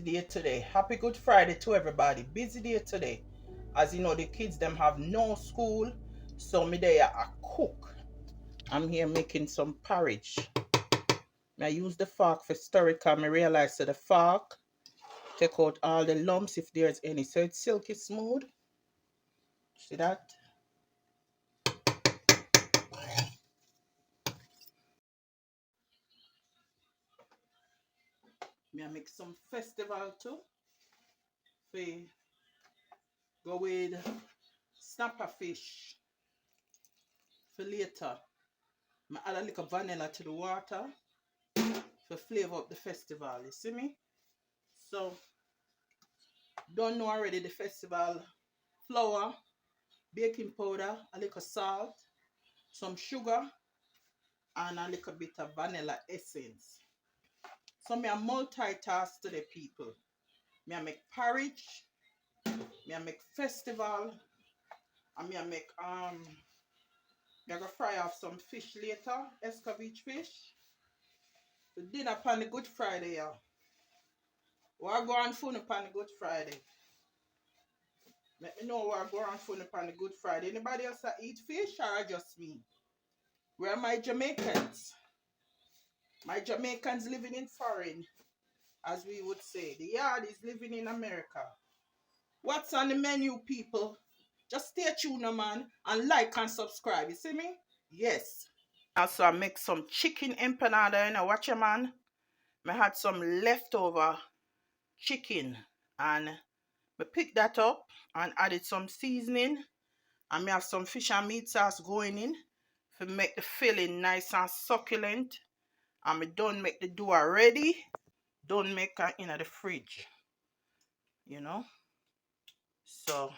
day today. Happy Good Friday to everybody. Busy day today. As you know, the kids them have no school, so me there a cook. I'm here making some porridge. I use the fork for stir it because I realize that the fork take out all the lumps if there's any. So it's silky smooth. See that? Me I make some festival too. We go with snapper fish for later. I add a little vanilla to the water for flavor up the festival. You see me? So don't know already the festival flour, baking powder, a little salt, some sugar, and a little bit of vanilla essence. So me a multitask to the people. Me a make porridge, me a make festival, and me a make me a go fry off some fish later, escovitch fish. For dinner upon the Good Friday, yeah. What go on food upon the Good Friday? Let me know what go on food upon the Good Friday. Anybody else that eat fish or just me? Where are my Jamaicans? My Jamaicans living in foreign, as we would say. The yard is living in America. What's on the menu, people? Just stay tuned, man, and like and subscribe. You see me? Yes. Also, I make some chicken empanada. You know, watch your man. I had some leftover chicken and I picked that up and added some seasoning. And I have some fish and meat sauce going in to make the filling nice and succulent. And I don't make the dough ready. Don't make it in the fridge. You know? So,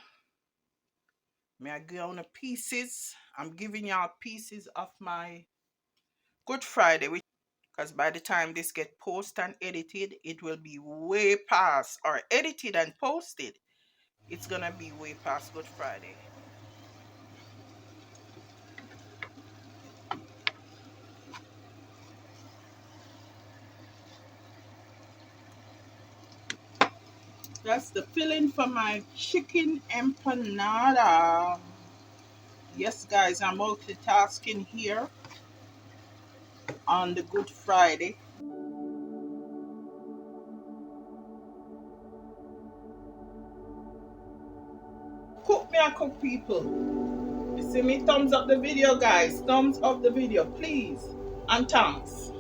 may I give on the pieces. I'm giving y'all pieces of my Good Friday. Because by the time this get posted and edited, it will be way past. Or edited and posted. It's going to be way past Good Friday. That's the filling for my chicken empanada. Yes, guys, I'm multitasking here on the Good Friday. Cook me and cook people. You see me? Thumbs up the video, guys. Thumbs up the video, please. And thanks.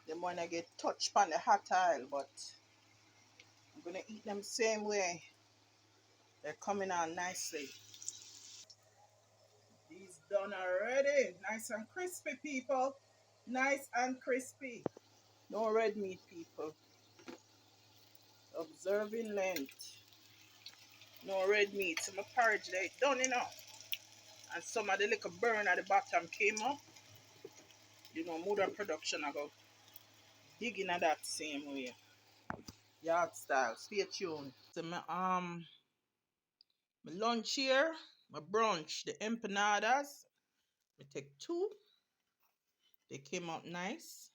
Them wanna get touched on the hot aisle, but I'm gonna eat them same way. They're coming out nicely. These done already. Nice and crispy, people. Nice and crispy. No red meat, people. Observing LENT. No red meat. So my porridge they done enough. And some of the little burn at the bottom came up. You know, modern production I go digging at that same way. Yard style. Stay tuned. So my lunch here, my brunch, the empanadas. I take two. They came out nice.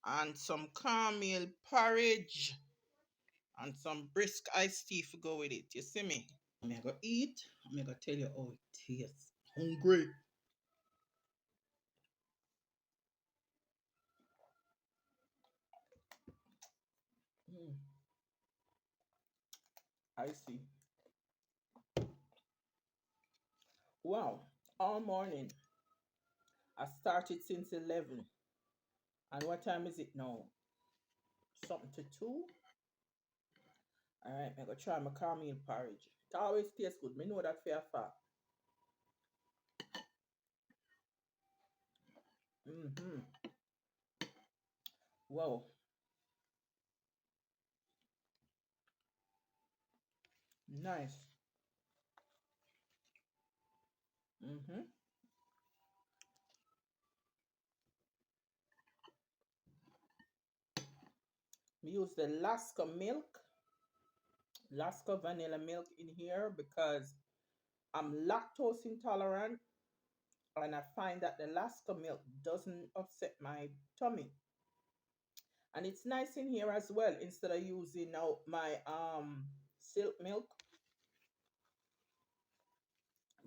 And some caramel porridge. And some brisk iced tea to go with it. You see me? I'm gonna eat. I'm gonna tell you how it tastes. Hungry. Mm, I see. Wow. All morning. I started since 11. And what time is it now? Something to 2? Alright, I'm gonna try my caramel porridge. It always tastes good. Me know that for a fact. Mm-hmm. Wow. Nice. Mm-hmm. We use the Alaska milk. Alaska vanilla milk in here because I'm lactose intolerant and I find that the Alaska milk doesn't upset my tummy. And it's nice in here as well. Instead of using now my silk milk,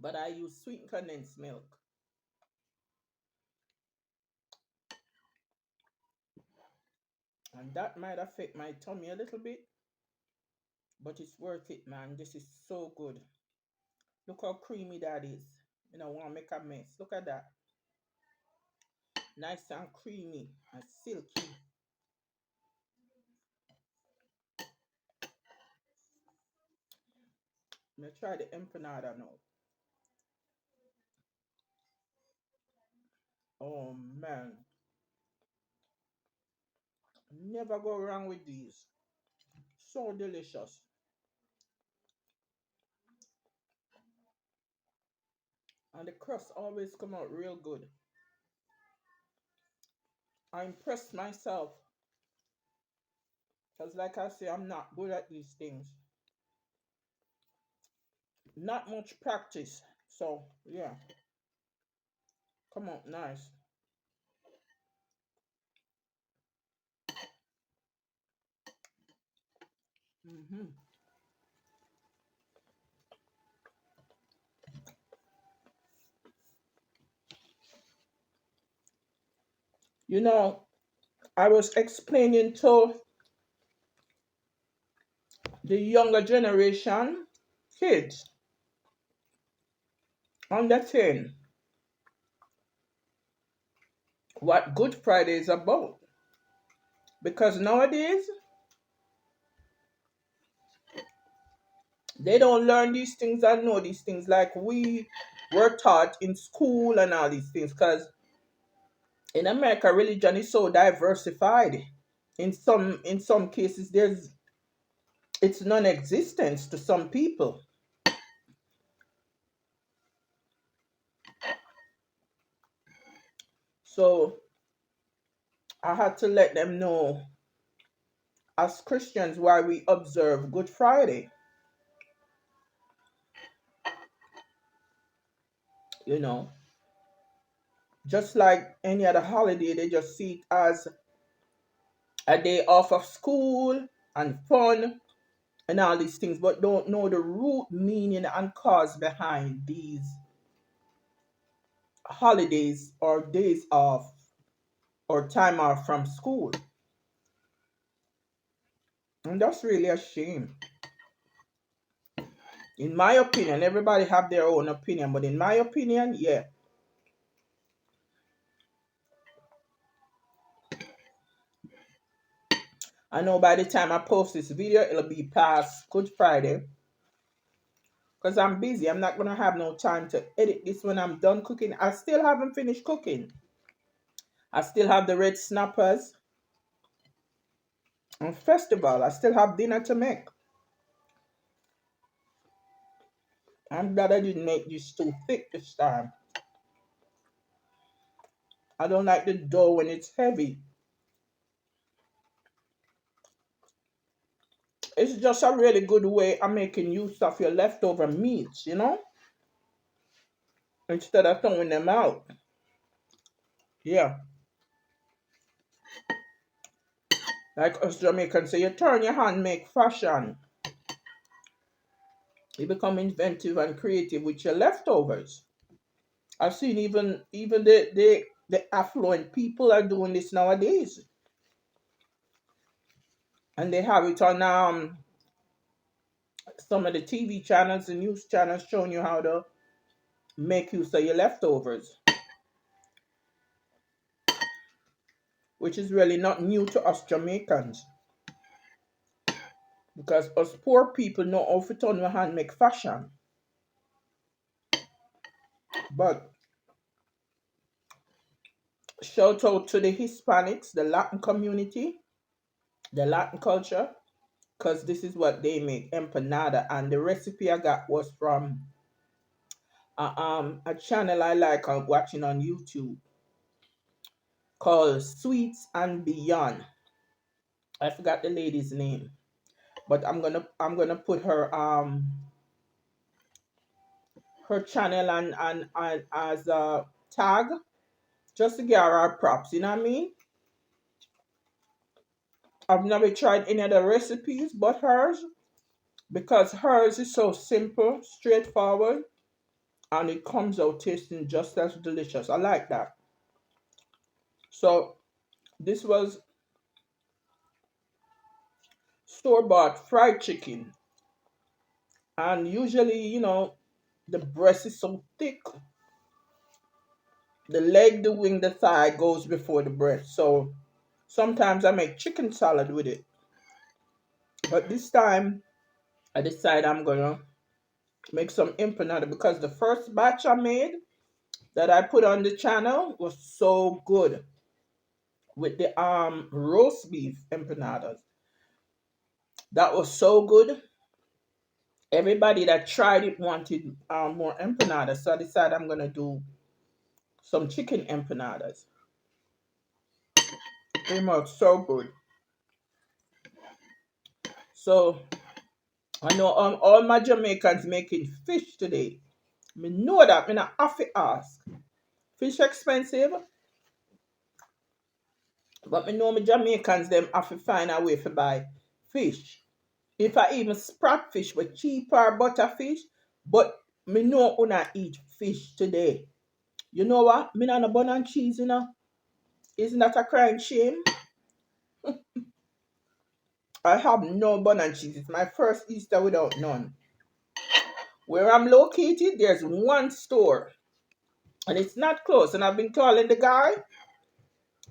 but I use sweet condensed milk. And that might affect my tummy a little bit, but it's worth it, man. This is so good. Look how creamy that is. You know, want to make a mess. Look at that. Nice and creamy and silky. Let me try the empanada now. Oh man, never go wrong with these. So delicious. And the crust always come out real good. I impressed myself because, like I say, I'm not good at these things. Not much practice. So, yeah, come on, nice. hmm You know, I was explaining to the younger generation kids under 10 what Good Friday is about. Because nowadays, they don't learn these things and know these things like we were taught in school and all these things. Because in America, religion is so diversified. In some cases, there's it's non-existent to some people. So I had to let them know as Christians why we observe Good Friday. You know, just like any other holiday, they just see it as a day off of school and fun and all these things, but don't know the root meaning and cause behind these holidays or days off or time off from school. And that's really a shame. In my opinion, everybody have their own opinion, but in my opinion, yeah. I know by the time I post this video, it'll be past Good Friday. Because I'm busy. I'm not going to have no time to edit this when I'm done cooking. I still haven't finished cooking. I still have the red snappers on festival. I still have dinner to make. I'm glad I didn't make this too thick this time. I don't like the dough when it's heavy. It's just a really good way of making use of your leftover meats, instead of throwing them out. Yeah, like us Jamaicans say, you turn your hand, make fashion. You become inventive and creative with your leftovers. I've seen even the affluent people are doing this nowadays, and they have it on some of the TV channels and news channels showing you how to make use of your leftovers, which is really not new to us Jamaicans because us poor people know how to turn your hand make fashion. But shout out to the Hispanics, the Latin community, the Latin culture, because this is what they make empanada, and the recipe I got was from a channel I like watching on YouTube called Sweets and Beyond. I forgot the lady's name, But I'm gonna put her channel and as a tag just to give her props, you know what I mean? I've never tried any other recipes but hers because hers is so simple, straightforward, and it comes out tasting just as delicious. I like that. So this was store-bought fried chicken, and usually, the breast is so thick, the leg, the wing, the thigh goes before the breast. So sometimes I make chicken salad with it, but this time I decide I'm gonna make some empanada because the first batch I made that I put on the channel was so good with the roast beef empanadas. That was so good. Everybody that tried it wanted more empanadas, so I decided I'm gonna do some chicken empanadas. Came out so good. So I know all my Jamaicans making fish today. Me know that. Me not have to ask. Fish expensive, but me know me Jamaicans them have to find a way to buy fish. If I even sprat fish with cheaper butterfish, but me know una eat fish today. You know what? Me not no bun and cheese, you know. Isn't that a crying shame? I have no bun and cheese. It's my first Easter without none. Where I'm located, there's one store, and it's not close. And I've been calling the guy,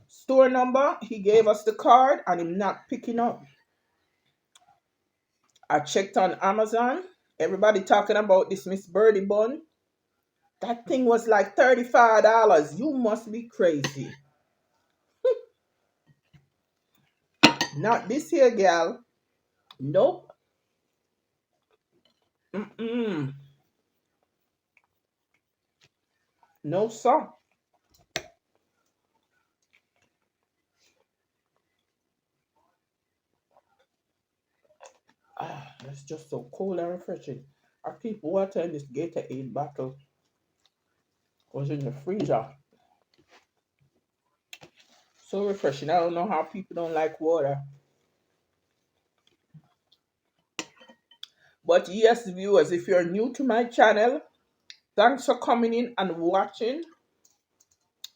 store number. He gave us the card, and I'm not picking up. I checked on Amazon. Everybody talking about this Miss Birdie bun. That thing was like $35. You must be crazy. Not this here, gal. Nope. Mm-mm. No, sir. That's just so cool and refreshing. I keep water in this Gatorade bottle. Was in the freezer. So refreshing. I don't know how people don't like water. But yes, viewers, if you're new to my channel, thanks for coming in and watching.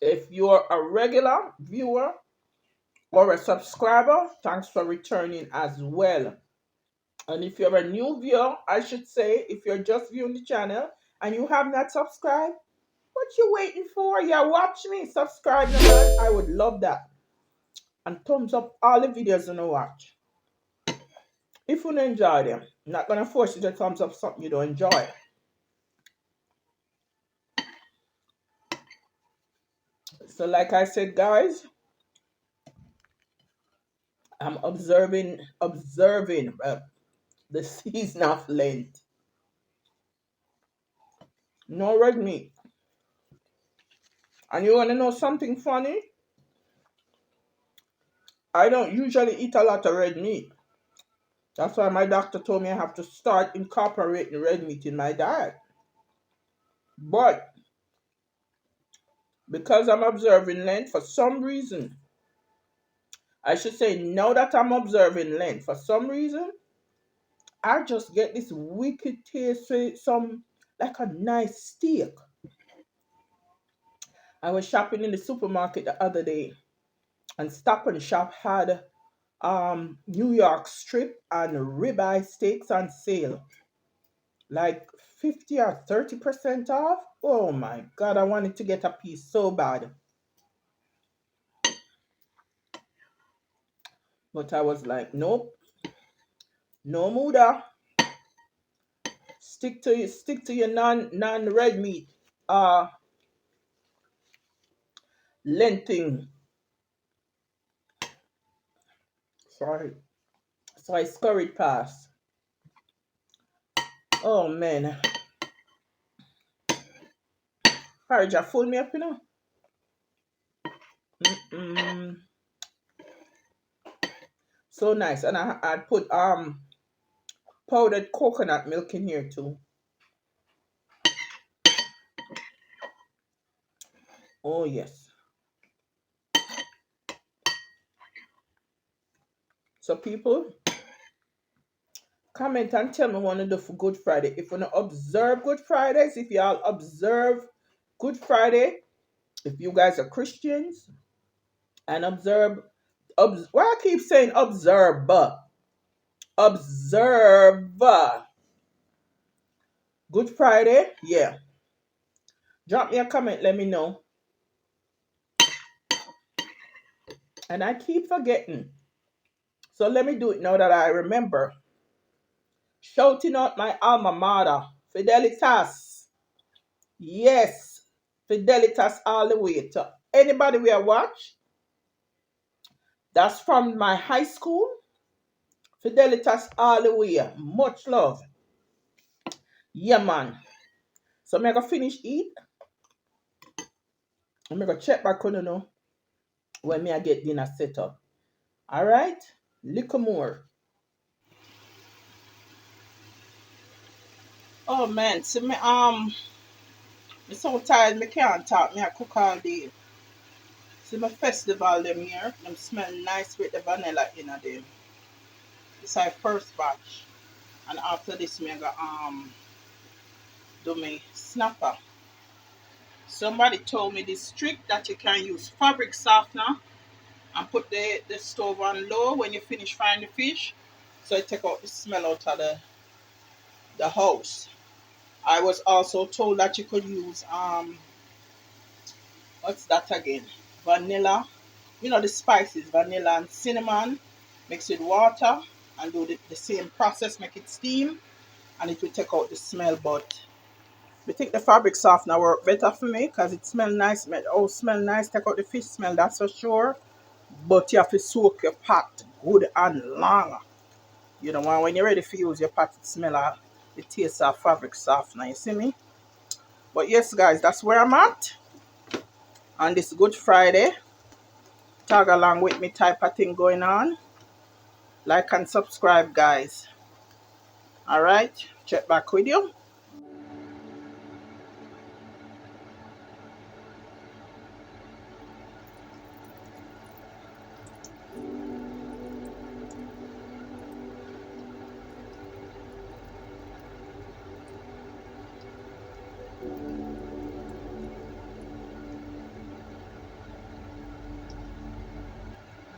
If you're a regular viewer or a subscriber, thanks for returning as well. And if you're a new viewer, I should say, if you're just viewing the channel and you have not subscribed, what you waiting for? Yeah, watch me. Subscribe, man. I would love that. And thumbs up all the videos you watch. If you don't enjoy them, I'm not gonna force you to thumbs up something you don't enjoy. So like I said, guys, I'm observing the season of Lent. No red meat. And you wanna know something funny? I don't usually eat a lot of red meat. That's why my doctor told me I have to start incorporating red meat in my diet. But because I'm observing Lent for some reason, I should say now that I'm observing Lent, for some reason, I just get this wicked taste with some like a nice steak. I was shopping in the supermarket the other day and Stop and Shop had New York strip and ribeye steaks on sale. Like 50 or 30% off. Oh my god, I wanted to get a piece so bad. But I was like, nope, no muda. Stick to your non red meat. Uh Lenting. Sorry. So I scurried past. Oh man. Courage, fool me up, you know. Mm-mm. So nice. And I put powdered coconut milk in here too. Oh yes. So people, comment and tell me what you do for Good Friday. If you want to observe Good Fridays, if y'all observe Good Friday, if you guys are Christians and observe, why I keep saying observe, observe Good Friday, yeah. Drop me a comment, let me know. And I keep forgetting. So let me do it now that I remember. Shouting out my alma mater, Fidelitas. Yes, Fidelitas all the way. To anybody we watch, that's from my high school. Fidelitas all the way. Much love. Yeah, man. So I'm going to finish eat. I'm going to check back on you know when me I get dinner set up. All right? Little more. Oh man, see me I'm so tired me can't talk. Me I cook all day. See my festival them here. Them smell nice with the vanilla in them. This is our first batch. And after this me I go do me snapper. Somebody told me this trick that you can use fabric softener and put the stove on low when you finish frying the fish. So it take out the smell out of the house. I was also told that you could use what's that again? Vanilla. You know the spices, vanilla and cinnamon, mix with water and do the same process, make it steam and it will take out the smell. But I think the fabric softener work better for me because it smell nice, smell nice, take out the fish smell, that's for sure. But you have to soak your pot good and long. You know, when you're ready for use your pot, it smell of the taste of fabric softener, you see me? But yes guys, that's where I'm at on this Good Friday. Tag along with me type of thing going on. Like and subscribe guys. Alright, check back with you.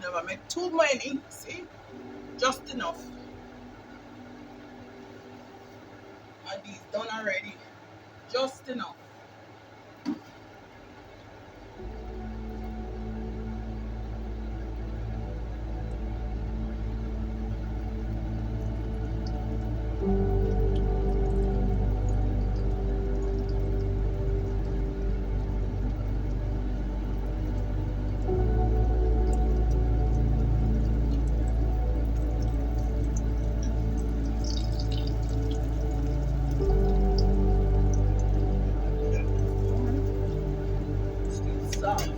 Never make too many, see? Just enough. And these done already. Just enough. Still soft.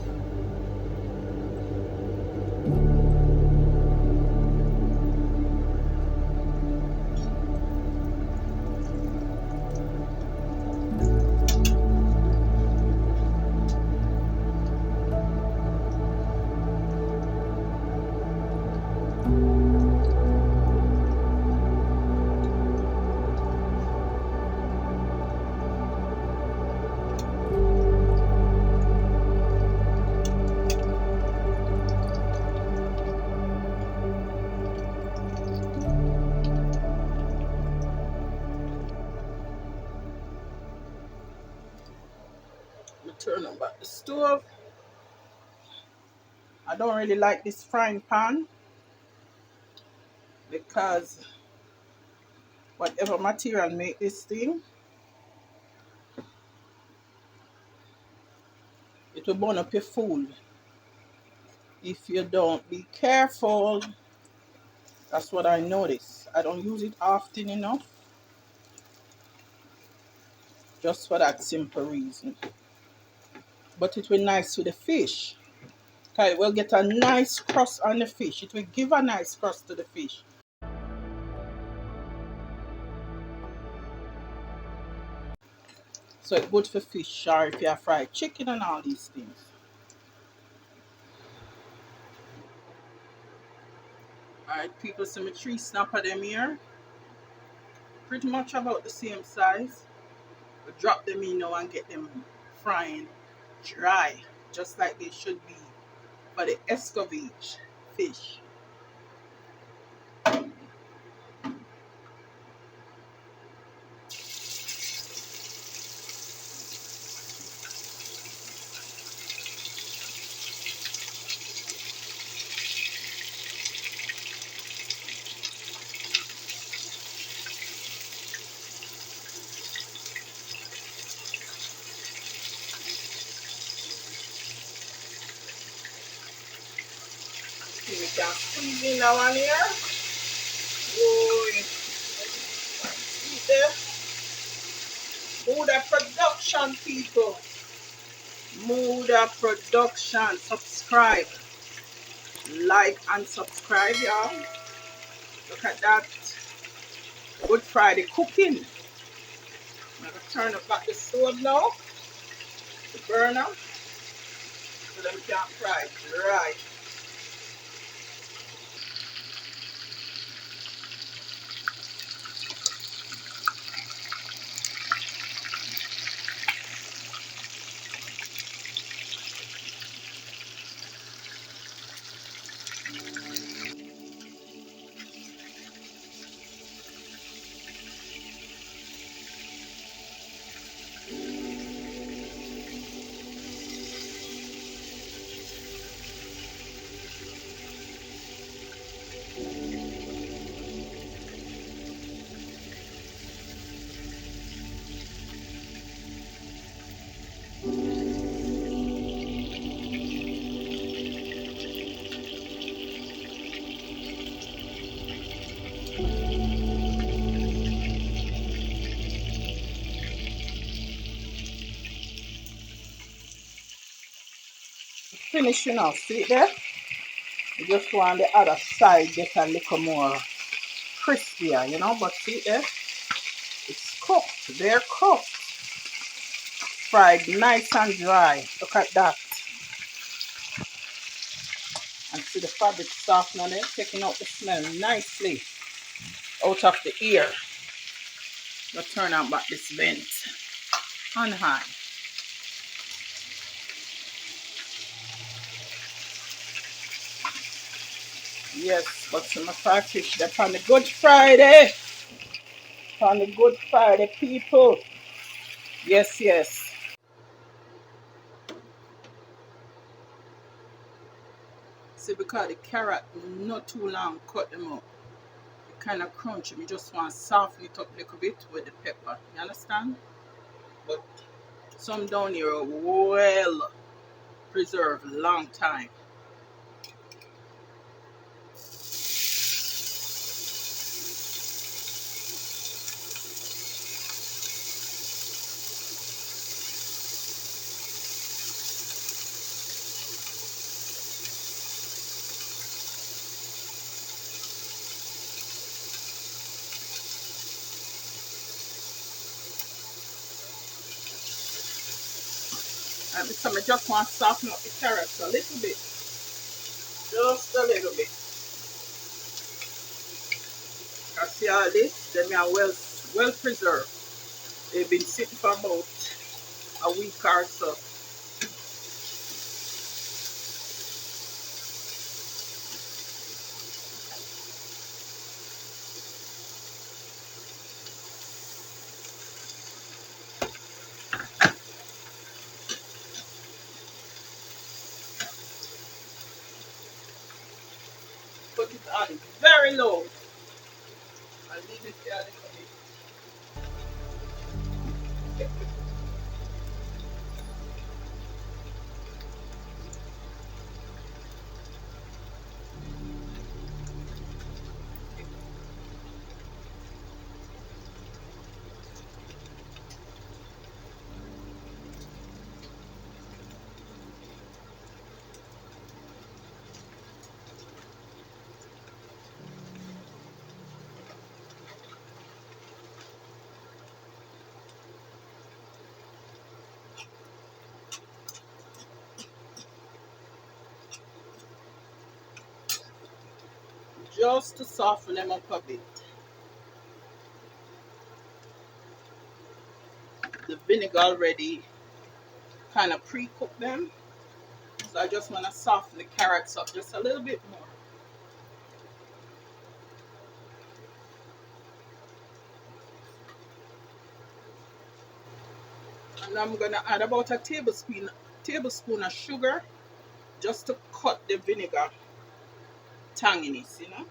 Turn on back the stove. I don't really like this frying pan because whatever material make this thing, it will burn up your food if you don't be careful. That's what I notice. I don't use it often enough just for that simple reason. But it will nice to the fish. Okay, we'll get a nice crust on the fish. It will give a nice crust to the fish. So it's good for fish or if you have fried chicken and all these things. Alright, people, so my three snapper them here. Pretty much about the same size. We drop them in now and get them frying dry, just like they should be for the escovitch fish. See, we can squeeze in that one here. Boy, see there? Mood production, people. Mood production. Subscribe, like, and subscribe, y'all. Look at that. Good Friday cooking. I'm gonna turn up back the stove now, the burner, so that we can fry dry. Finishing off, see it there? You just want the other side get a little more crispier, you know, but see it there? It's cooked, they're cooked. Fried nice and dry. Look at that. And see the fabric softening it, taking out the smell nicely out of the ear. We'll turn on back this vent on high. Yes, but some of our fish, they're on the Good Friday. On the Good Friday, people. Yes, yes. See, because the carrot not too long, cut them up. It kind of crunchy. We just want to soften it up a little bit with the pepper. You understand? But some down here are well preserved, long time. And so I just want to soften up the carrots a little bit. Just a little bit. I see all this, they are well preserved. They've been sitting for about a week or so. Put it on very low. And leave it there a little bit. just to soften them up a bit. The vinegar already kind of pre-cooked them, so I just want to soften the carrots up just a little bit more. And I'm gonna add about a tablespoon of sugar just to cut the vinegar tanginess, you know,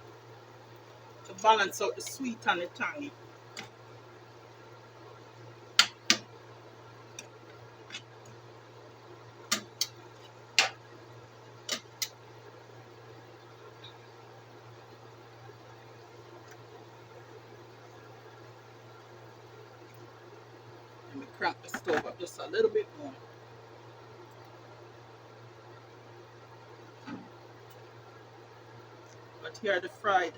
to balance out the sweet and the tangy. Let me crank the stove up just a little bit more. But here are the fried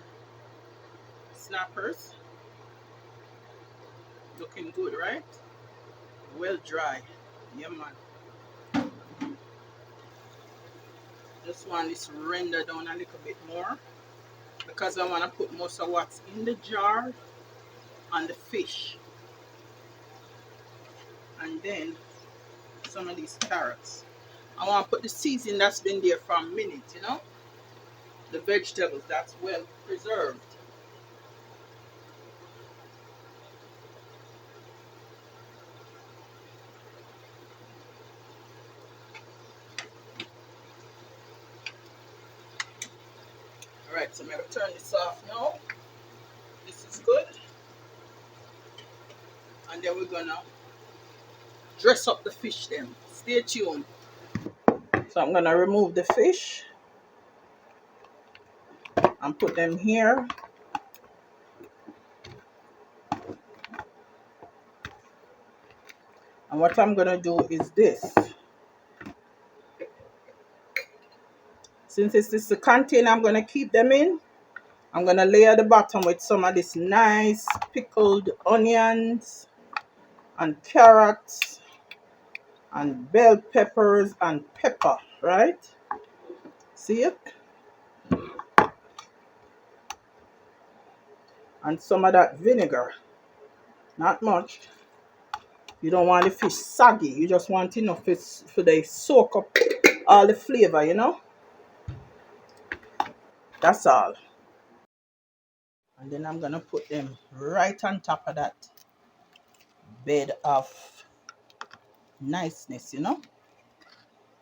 snappers. Looking good, right? Well dry. Yeah, man. Just want this render down a little bit more because I want to put most of what's in the jar on the fish. And then some of these carrots. I want to put the seasoning that's been there for a minute, you know? The vegetables that's well preserved. Alright, so I'm going to turn this off now. This is good. And then we're going to dress up the fish then. Stay tuned. So I'm going to remove the fish and put them here. And what I'm going to do is this. Since it's this the container I'm going to keep them in, I'm going to layer the bottom with some of this nice pickled onions and carrots and bell peppers and pepper, right? See it? And some of that vinegar. Not much. You don't want the fish soggy. You just want enough for they soak up all the flavor, you know? That's all. And then I'm going to put them right on top of that bed of niceness, you know?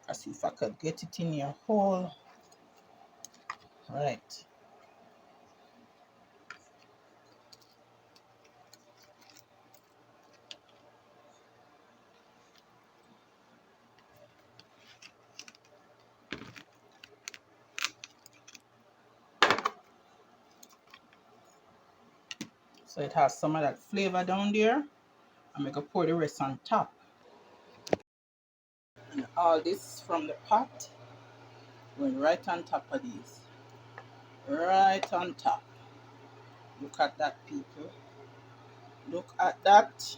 As if I could get it in your hole. Right. So it has some of that flavor down there. I'm going to pour the rest on top. And all this from the pot going right on top of these. Right on top. Look at that, people. Look at that.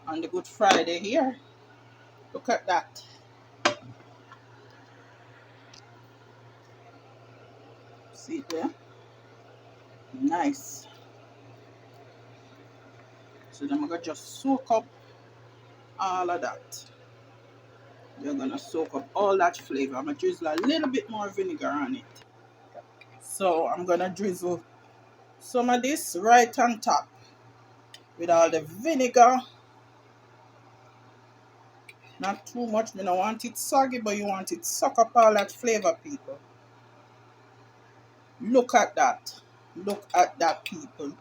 On the Good Friday here. Look at that. See it there? Nice. So then I'm going to just soak up all of that. You're going to soak up all that flavor. I'm going to drizzle a little bit more vinegar on it. So I'm going to drizzle some of this right on top with all the vinegar. Not too much. I don't want it soggy, but you want it suck up all that flavor, people. Look at that. Look at that, people.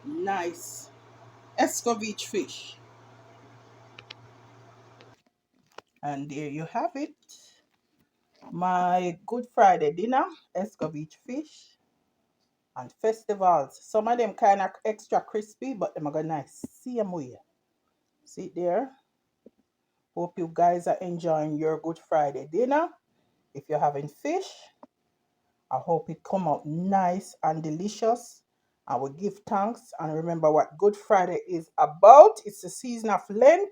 Nice escovitch fish. And there you have it. My Good Friday dinner, escovitch fish and festivals. Some of them kind of extra crispy, but them are going nice. Same way. See it there? Hope you guys are enjoying your Good Friday dinner. If you're having fish, I hope it come out nice and delicious. I will give thanks and remember what Good Friday is about. It's the season of Lent.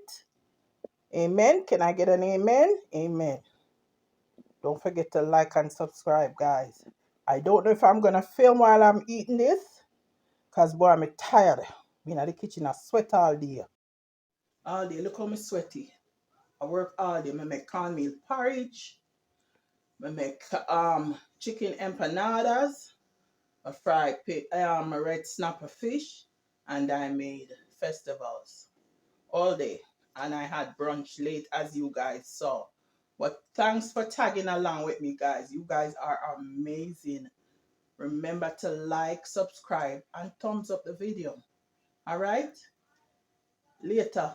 Amen. Can I get an amen? Amen. Don't forget to like and subscribe, guys. I don't know if I'm gonna film while I'm eating this, cause boy, I'm tired. Been at the kitchen, I sweat all day. All day, look how me sweaty. I work all day. I make cornmeal porridge. I make chicken empanadas. I fry a red snapper fish, and I made festivals all day. And I had brunch late, as you guys saw. But thanks for tagging along with me, guys. You guys are amazing. Remember to like, subscribe, and thumbs up the video. All right? Later.